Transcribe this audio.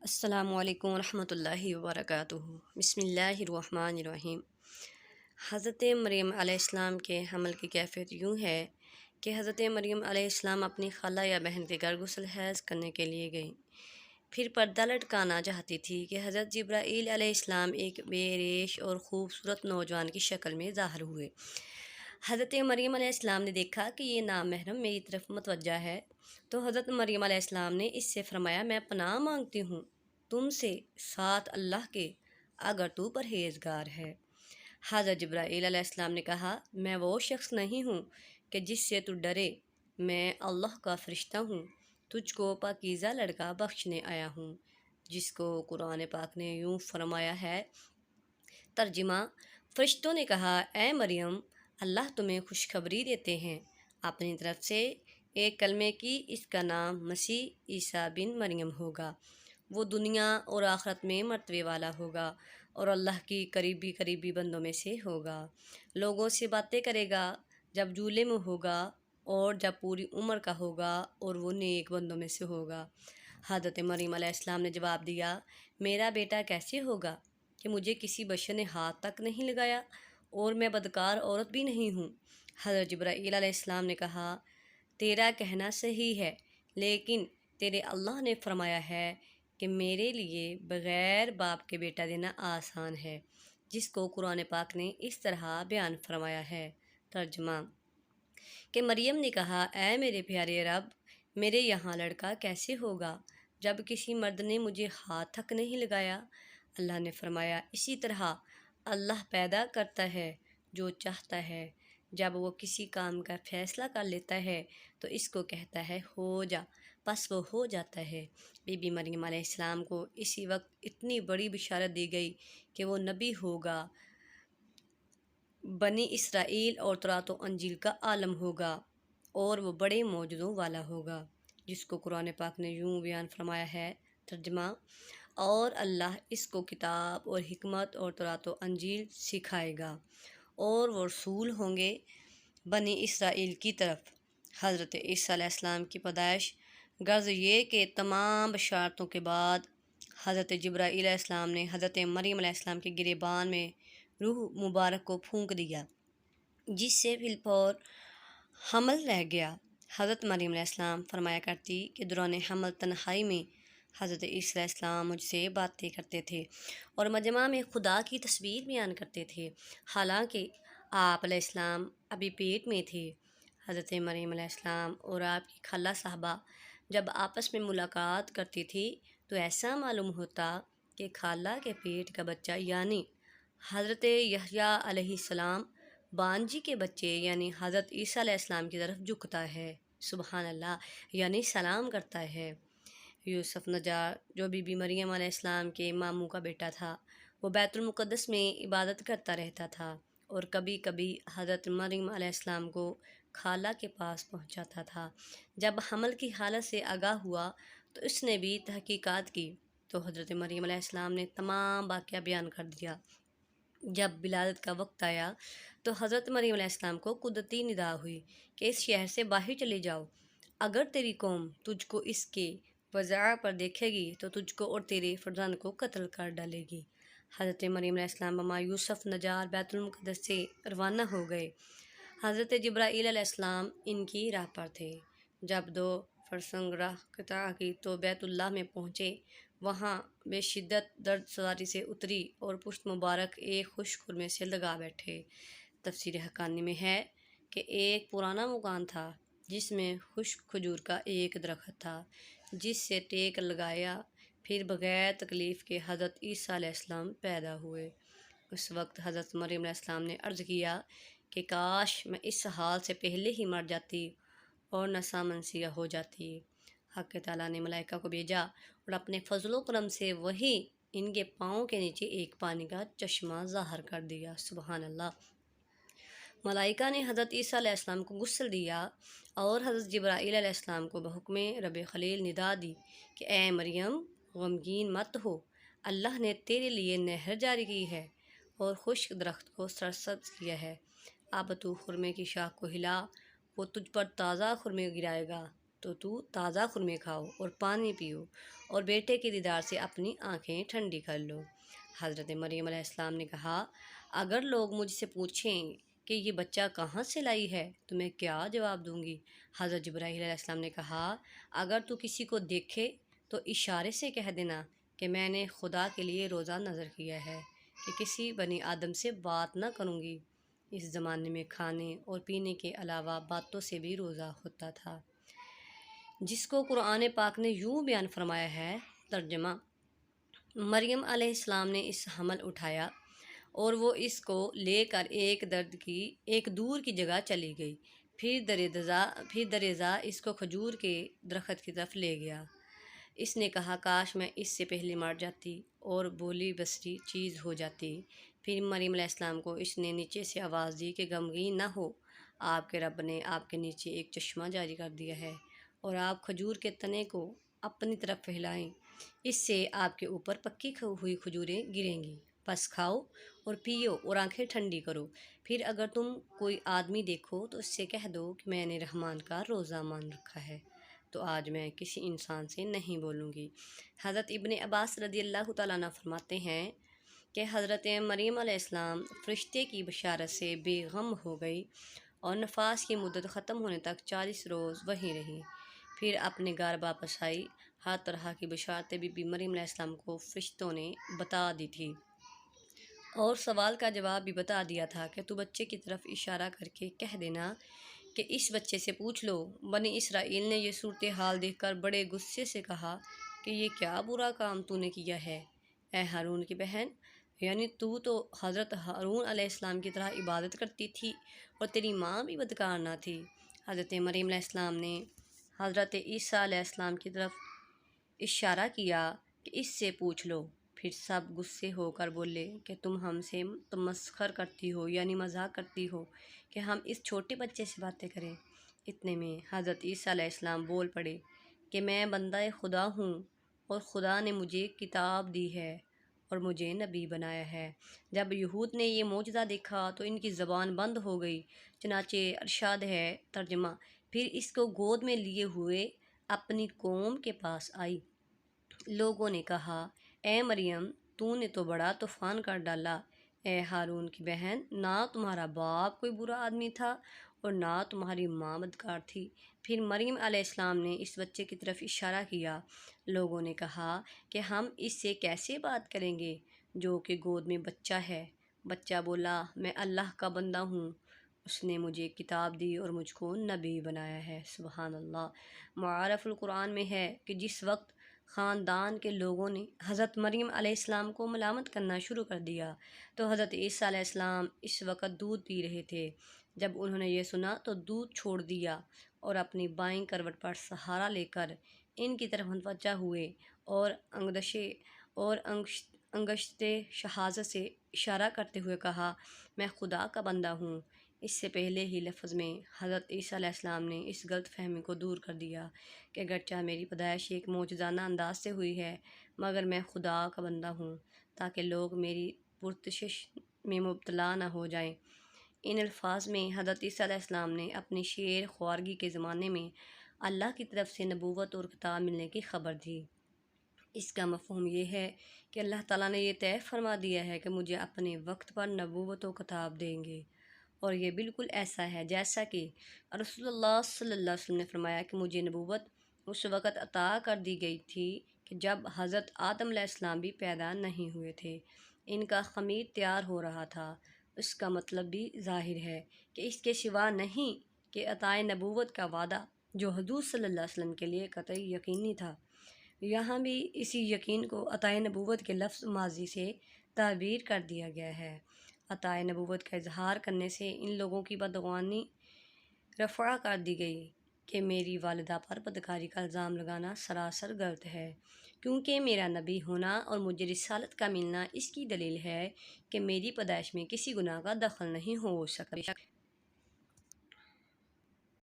السلام علیکم ورحمۃ اللہ وبرکاتہ۔ بسم اللہ الرحمن الرحیم۔ حضرت مریم علیہ السلام کے حمل کی کیفیت یوں ہے کہ حضرت مریم علیہ السلام اپنی خالہ یا بہن کے گھر غسل حیض کرنے کے لیے گئیں۔ پھر پردہ لٹکانا چاہتی تھی کہ حضرت جبرائیل علیہ السلام ایک بے ریش اور خوبصورت نوجوان کی شکل میں ظاہر ہوئے۔ حضرت مریم علیہ السلام نے دیکھا کہ یہ نامحرم میری طرف متوجہ ہے، تو حضرت مریم علیہ السلام نے اس سے فرمایا، میں پناہ مانگتی ہوں تم سے ساتھ اللہ کے، اگر تو پرہیزگار ہے۔ حضرت جبرائیل علیہ السلام نے کہا، میں وہ شخص نہیں ہوں کہ جس سے تو ڈرے، میں اللہ کا فرشتہ ہوں، تجھ کو پاکیزہ لڑکا بخشنے آیا ہوں، جس کو قرآن پاک نے یوں فرمایا ہے۔ ترجمہ: فرشتوں نے کہا، اے مریم، اللہ تمہیں خوشخبری دیتے ہیں اپنی طرف سے ایک کلمے کی، اس کا نام مسیح عیسیٰ بن مریم ہوگا۔ وہ دنیا اور آخرت میں مرتبے والا ہوگا اور اللہ کی قریبی بندوں میں سے ہوگا۔ لوگوں سے باتیں کرے گا جب جھولے میں ہوگا اور جب پوری عمر کا ہوگا، اور وہ نیک بندوں میں سے ہوگا۔ حضرت مریم علیہ السلام نے جواب دیا، میرا بیٹا کیسے ہوگا کہ مجھے کسی بشر نے ہاتھ تک نہیں لگایا اور میں بدکار عورت بھی نہیں ہوں۔ حضرت جبرائیل علیہ السلام نے کہا، تیرا کہنا صحیح ہے، لیکن تیرے اللہ نے فرمایا ہے کہ میرے لیے بغیر باپ کے بیٹا دینا آسان ہے، جس کو قرآن پاک نے اس طرح بیان فرمایا ہے۔ ترجمہ: کہ مریم نے کہا، اے میرے پیارے رب، میرے یہاں لڑکا کیسے ہوگا جب کسی مرد نے مجھے ہاتھ تک نہیں لگایا؟ اللہ نے فرمایا، اسی طرح اللہ پیدا کرتا ہے جو چاہتا ہے، جب وہ کسی کام کا فیصلہ کر لیتا ہے تو اس کو کہتا ہے ہو جا، پس وہ ہو جاتا ہے۔ بی بی مریم علیہ السلام کو اسی وقت اتنی بڑی بشارت دی گئی کہ وہ نبی ہوگا، بنی اسرائیل اور تورات و انجیل کا عالم ہوگا، اور وہ بڑے معجزوں والا ہوگا، جس کو قرآن پاک نے یوں بیان فرمایا ہے۔ ترجمہ: اور اللہ اس کو کتاب اور حکمت اور تورات و انجیل سکھائے گا، اور وہ رسول ہوں گے بنی اسرائیل کی طرف۔ حضرت عیسیٰ علیہ السلام کی پیدائش۔ غرض یہ کہ تمام بشارتوں کے بعد حضرت جبرائیل علیہ السلام نے حضرت مریم علیہ السلام کے گریبان میں روح مبارک کو پھونک دیا، جس سے بالفور حمل رہ گیا۔ حضرت مریم علیہ السلام فرمایا کرتی کہ دوران حمل تنہائی میں حضرت عیسیٰ علیہ السلام مجھ سے باتیں کرتے تھے اور مجمع میں خدا کی تصویر بیان کرتے تھے، حالانکہ آپ علیہ السلام ابھی پیٹ میں تھے۔ حضرت مریم علیہ السلام اور آپ کی خالہ صاحبہ جب آپس میں ملاقات کرتی تھی تو ایسا معلوم ہوتا کہ خالہ کے پیٹ کا بچہ یعنی حضرت یحییٰ علیہ السلام بانجی کے بچے یعنی حضرت عیسیٰ علیہ السلام کی طرف جھکتا ہے، سبحان اللہ، یعنی سلام کرتا ہے۔ یوسف نجار جو بی بی مریم علیہ السلام کے ماموں کا بیٹا تھا، وہ بیت المقدس میں عبادت کرتا رہتا تھا اور کبھی کبھی حضرت مریم علیہ السلام کو خالہ کے پاس پہنچاتا تھا۔ جب حمل کی حالت سے آگاہ ہوا تو اس نے بھی تحقیقات کی تو حضرت مریم علیہ السلام نے تمام واقعہ بیان کر دیا۔ جب ولادت کا وقت آیا تو حضرت مریم علیہ السلام کو قدرتی ندا ہوئی کہ اس شہر سے باہر چلے جاؤ، اگر تیری قوم تجھ کو اس کے وضع پر دیکھے گی تو تجھ کو اور تیرے فرزند کو قتل کر ڈالے گی۔ حضرت مریم علیہ السلام مما یوسف نجار بیت المقدس سے روانہ ہو گئے۔ حضرت جبرائیل علیہ السلام ان کی راہ پر تھے۔ جب 2 فرسنگ راہ قطع کی تو بیت اللہ میں پہنچے، وہاں بے شدت درد سواری سے اتری اور پشت مبارک ایک خشک خرمے سے لگا بیٹھے۔ تفسیر حقانی میں ہے کہ ایک پرانا مکان تھا جس میں خشک کھجور کا ایک درخت تھا، جس سے ٹیک لگایا، پھر بغیر تکلیف کے حضرت عیسیٰ علیہ السلام پیدا ہوئے۔ اس وقت حضرت مریم علیہ السلام نے عرض کیا کہ کاش میں اس حال سے پہلے ہی مر جاتی اور نسا منسیہ ہو جاتی۔ حق تعالیٰ نے ملائکہ کو بھیجا اور اپنے فضل و کرم سے وہی ان کے پاؤں کے نیچے ایک پانی کا چشمہ ظاہر کر دیا، سبحان اللہ۔ ملائکہ نے حضرت عیسیٰ علیہ السلام کو غسل دیا اور حضرت جبرائیل علیہ السلام کو بحکم رب خلیل ندا دی کہ اے مریم، غمگین مت ہو، اللہ نے تیرے لیے نہر جاری کی ہے اور خشک درخت کو سرسبز کیا ہے، اب تو خرمے کی شاخ کو ہلا، وہ تجھ پر تازہ خرمے گرائے گا۔ تو تازہ خرمے کھاؤ اور پانی پیو اور بیٹے کے دیدار سے اپنی آنکھیں ٹھنڈی کر لو۔ حضرت مریم علیہ السلام نے کہا، اگر لوگ مجھ سے پوچھیں کہ یہ بچہ کہاں سے لائی ہے تو میں کیا جواب دوں گی؟ حضرت جبرائیل علیہ السلام نے کہا، اگر تو کسی کو دیکھے تو اشارے سے کہہ دینا کہ میں نے خدا کے لیے روزہ نظر کیا ہے کہ کسی بنی آدم سے بات نہ کروں گی۔ اس زمانے میں کھانے اور پینے کے علاوہ باتوں سے بھی روزہ ہوتا تھا، جس کو قرآن پاک نے یوں بیان فرمایا ہے۔ ترجمہ: مریم علیہ السلام نے اس حمل اٹھایا اور وہ اس کو لے کر ایک دور کی جگہ چلی گئی۔ پھر درزا اس کو کھجور کے درخت کی طرف لے گیا۔ اس نے کہا، کاش میں اس سے پہلے مر جاتی اور بولی بصری چیز ہو جاتی۔ پھر مریم علیہ السلام کو اس نے نیچے سے آواز دی کہ غمگین نہ ہو، آپ کے رب نے آپ کے نیچے ایک چشمہ جاری کر دیا ہے اور آپ کھجور کے تنے کو اپنی طرف پھیلائیں، اس سے آپ کے اوپر پکی ہوئی کھجوریں گریں گی، بس کھاؤ اور پیو اور آنکھیں ٹھنڈی کرو۔ پھر اگر تم کوئی آدمی دیکھو تو اس سے کہہ دو کہ میں نے رحمان کا روزہ مان رکھا ہے، تو آج میں کسی انسان سے نہیں بولوں گی۔ حضرت ابن عباس رضی اللہ تعالیٰ عنہ فرماتے ہیں کہ حضرت مریم علیہ السلام فرشتے کی بشارت سے بے غم ہو گئی اور نفاس کی مدت ختم ہونے تک 40 روز وہیں رہی۔ پھر اپنے گھر واپس آئی۔ ہر طرح کی بشارتیں بی بی مریم علیہ السلام کو فرشتوں نے بتا دی تھی اور سوال کا جواب بھی بتا دیا تھا کہ تو بچے کی طرف اشارہ کر کے کہہ دینا کہ اس بچے سے پوچھ لو۔ بنی اسرائیل نے یہ صورتحال دیکھ کر بڑے غصے سے کہا کہ یہ کیا برا کام تو نے کیا ہے، اے ہارون کی بہن، یعنی تو حضرت ہارون علیہ السلام کی طرح عبادت کرتی تھی اور تیری ماں بھی بدکار نہ تھی۔ حضرت مریم علیہ السلام نے حضرت عیسیٰ علیہ السلام کی طرف اشارہ کیا کہ اس سے پوچھ لو۔ پھر سب غصے ہو کر بولے کہ تم ہم سے تمسخر کرتی ہو، یعنی مذاق کرتی ہو کہ ہم اس چھوٹے بچے سے باتیں کریں۔ اتنے میں حضرت عیسیٰ علیہ السلام بول پڑے کہ میں بندہ خدا ہوں اور خدا نے مجھے کتاب دی ہے اور مجھے نبی بنایا ہے۔ جب یہود نے یہ معجزہ دیکھا تو ان کی زبان بند ہو گئی۔ چنانچہ ارشاد ہے، ترجمہ: پھر اس کو گود میں لیے ہوئے اپنی قوم کے پاس آئی۔ لوگوں نے کہا، اے مریم، تو نے تو بڑا طوفان کر ڈالا۔ اے ہارون کی بہن، نہ تمہارا باپ کوئی برا آدمی تھا اور نہ تمہاری ماں بدکار تھی۔ پھر مریم علیہ السلام نے اس بچے کی طرف اشارہ کیا۔ لوگوں نے کہا کہ ہم اس سے کیسے بات کریں گے جو کہ گود میں بچہ ہے؟ بچہ بولا، میں اللہ کا بندہ ہوں، اس نے مجھے کتاب دی اور مجھ کو نبی بنایا ہے۔ سبحان اللہ۔ معارف القرآن میں ہے کہ جس وقت خاندان کے لوگوں نے حضرت مریم علیہ السلام کو ملامت کرنا شروع کر دیا تو حضرت عیسیٰ علیہ السلام اس وقت دودھ پی رہے تھے۔ جب انہوں نے یہ سنا تو دودھ چھوڑ دیا اور اپنی بائیں کروٹ پر سہارا لے کر ان کی طرف متوجہ ہوئے اور انگشت شہادت سے اشارہ کرتے ہوئے کہا، میں خدا کا بندہ ہوں۔ اس سے پہلے ہی لفظ میں حضرت عیسیٰ علیہ السلام نے اس غلط فہمی کو دور کر دیا کہ اگرچہ میری پیدائش ایک معجزانہ انداز سے ہوئی ہے مگر میں خدا کا بندہ ہوں، تاکہ لوگ میری پرستش میں مبتلا نہ ہو جائیں۔ ان الفاظ میں حضرت عیسیٰ علیہ السلام نے اپنی شیر خوارگی کے زمانے میں اللہ کی طرف سے نبوت اور کتاب ملنے کی خبر دی۔ اس کا مفہوم یہ ہے کہ اللہ تعالیٰ نے یہ طے فرما دیا ہے کہ مجھے اپنے وقت پر نبوت و کتاب دیں گے، اور یہ بالکل ایسا ہے جیسا کہ رسول اللہ صلی اللہ علیہ وسلم نے فرمایا کہ مجھے نبوت اس وقت عطا کر دی گئی تھی کہ جب حضرت آدم علیہ السلام بھی پیدا نہیں ہوئے تھے، ان کا خمیر تیار ہو رہا تھا۔ اس کا مطلب بھی ظاہر ہے کہ اس کے سوا نہیں کہ عطائے نبوت کا وعدہ جو حضور صلی اللہ علیہ وسلم کے لیے قطعی یقینی تھا۔ یہاں بھی اسی یقین کو عطائے نبوت کے لفظ ماضی سے تعبیر کر دیا گیا ہے۔ عطائے نبوت کا اظہار کرنے سے ان لوگوں کی بدعنوانی رفع کر دی گئی کہ میری والدہ پر بدکاری کا الزام لگانا سراسر غلط ہے، کیونکہ میرا نبی ہونا اور مجھے رسالت کا ملنا اس کی دلیل ہے کہ میری پیدائش میں کسی گناہ کا دخل نہیں ہو سکتا۔